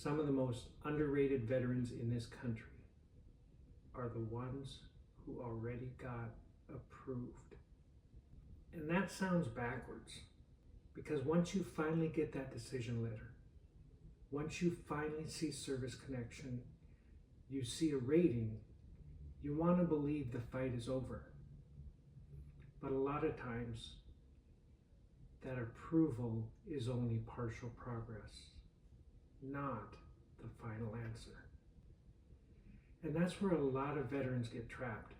Some of the most underrated veterans in this country are the ones who already got approved. And that sounds backwards, because once you finally get that decision letter, once you finally see service connection, you see a rating, you want to believe the fight is over. But a lot of times, that approval is only partial progress, not the final answer. And that's where a lot of veterans get trapped.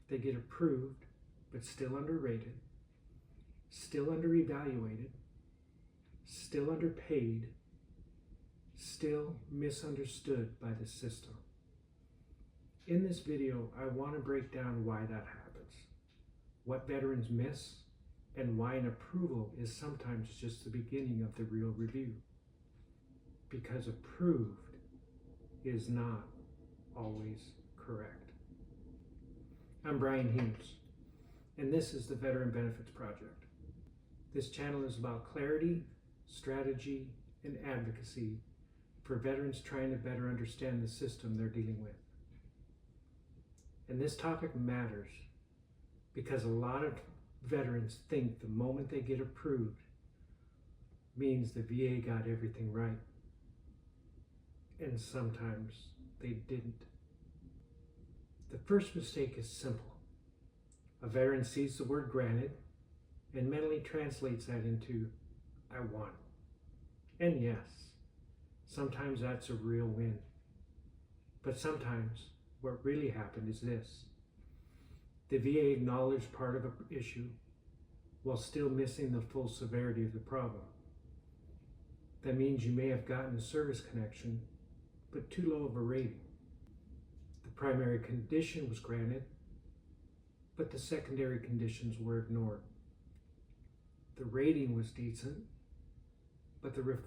They get approved, but still underrated, still underevaluated, still underpaid, still misunderstood by the system. In this video, I want to break down why that happens, what veterans miss, and why an approval is sometimes just the beginning of the real review. Because approved is not always correct. I'm Brian Hughes, and this is the Veteran Benefits Project. This channel is about clarity, strategy, and advocacy for veterans trying to better understand the system they're dealing with. And this topic matters because a lot of veterans think the moment they get approved means the VA got everything right. And sometimes they didn't. The first mistake is simple. A veteran sees the word granted and mentally translates that into, I won. And yes, sometimes that's a real win. But sometimes what really happened is this. The VA acknowledged part of an issue while still missing the full severity of the problem. That means you may have gotten a service connection, but too low of a rating. The primary condition was granted, but the secondary conditions were ignored. The rating was decent, but the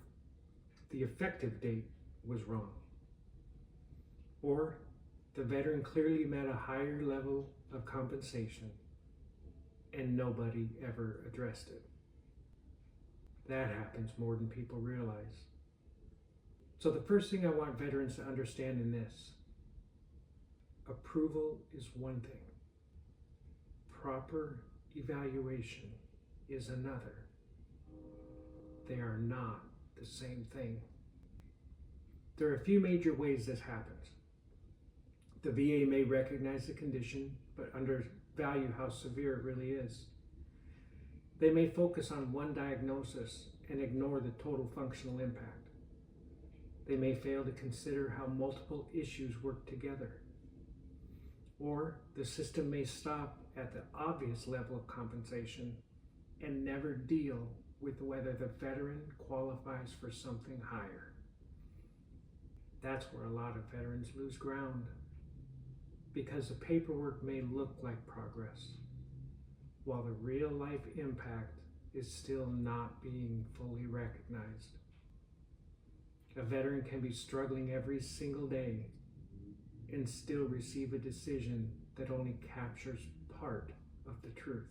effective date was wrong. Or the veteran clearly met a higher level of compensation and nobody ever addressed it. That happens more than people realize. So the first thing I want veterans to understand in this, approval is one thing. Proper evaluation is another. They are not the same thing. There are a few major ways this happens. The VA may recognize the condition, but undervalue how severe it really is. They may focus on one diagnosis and ignore the total functional impact. They may fail to consider how multiple issues work together. Or the system may stop at the obvious level of compensation and never deal with whether the veteran qualifies for something higher. That's where a lot of veterans lose ground, because the paperwork may look like progress, while the real life impact is still not being fully recognized. A veteran can be struggling every single day and still receive a decision that only captures part of the truth.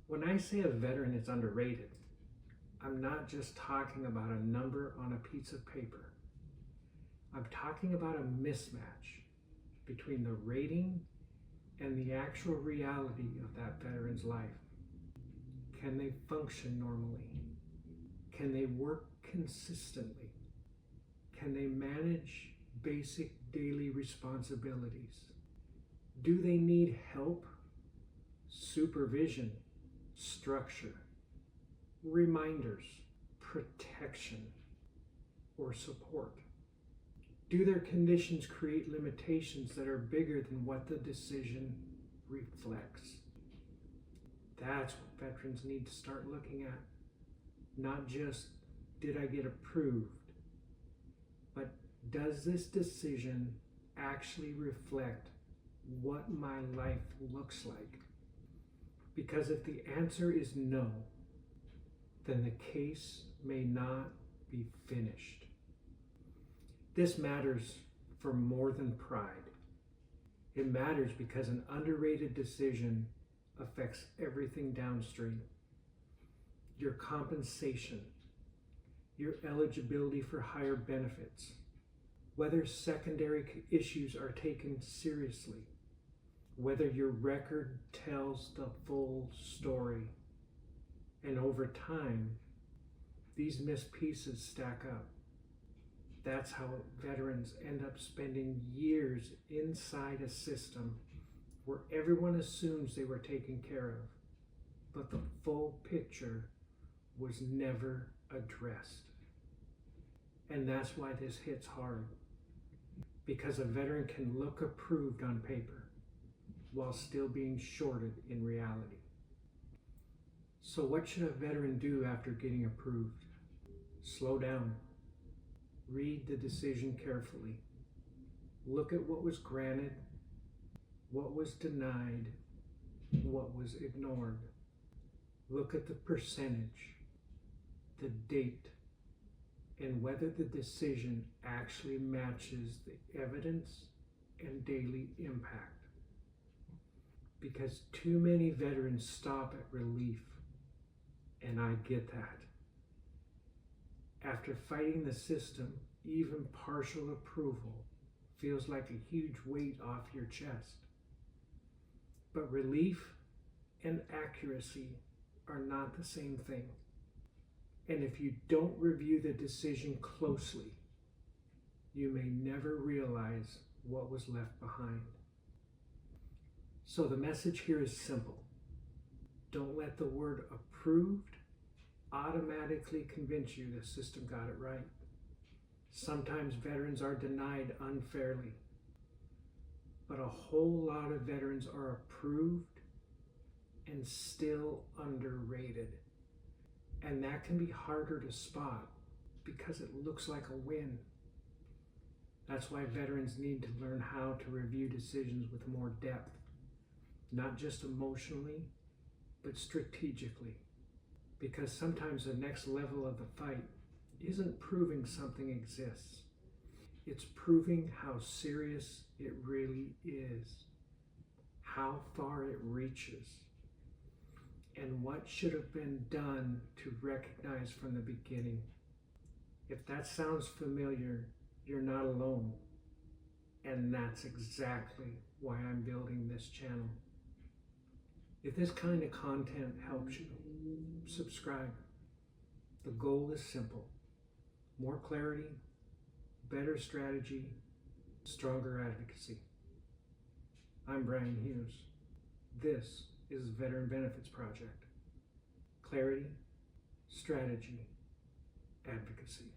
When I say a veteran is underrated, I'm not just talking about a number on a piece of paper. I'm talking about a mismatch between the rating and the actual reality of that veteran's life. Can they function normally? Can they work consistently? Can they manage basic daily responsibilities? Do they need help, supervision, structure, reminders, protection, or support? Do their conditions create limitations that are bigger than what the decision reflects? That's what veterans need to start looking at. Not just, did I get approved? But does this decision actually reflect what my life looks like? Because if the answer is no, then the case may not be finished. This matters for more than pride. It matters because an underrated decision affects everything downstream. Your compensation, your eligibility for higher benefits, whether secondary issues are taken seriously, whether your record tells the full story. And over time, these missed pieces stack up. That's how veterans end up spending years inside a system where everyone assumes they were taken care of, but the full picture was never addressed. And that's why this hits hard, because a veteran can look approved on paper while still being shorted in reality. So what should a veteran do after getting approved? Slow down. Read the decision carefully. Look at what was granted, what was denied, what was ignored. Look at the percentage, the date, and whether the decision actually matches the evidence and daily impact. Because too many veterans stop at relief, and I get that. After fighting the system, even partial approval feels like a huge weight off your chest. But relief and accuracy are not the same thing. And if you don't review the decision closely, you may never realize what was left behind. So the message here is simple. Don't let the word approved automatically convince you the system got it right. Sometimes veterans are denied unfairly, but a whole lot of veterans are approved and still underrated. And that can be harder to spot because it looks like a win. That's why veterans need to learn how to review decisions with more depth, not just emotionally, but strategically. Because sometimes the next level of the fight isn't proving something exists. It's proving how serious it really is, how far it reaches, and what should have been done to recognize from the beginning. If that sounds familiar, you're not alone. And that's exactly why I'm building this channel. If this kind of content helps you, subscribe. The goal is simple. More clarity, better strategy, stronger advocacy. I'm Brian Hughes. This is Veteran Benefits Project. Clarity, strategy, advocacy.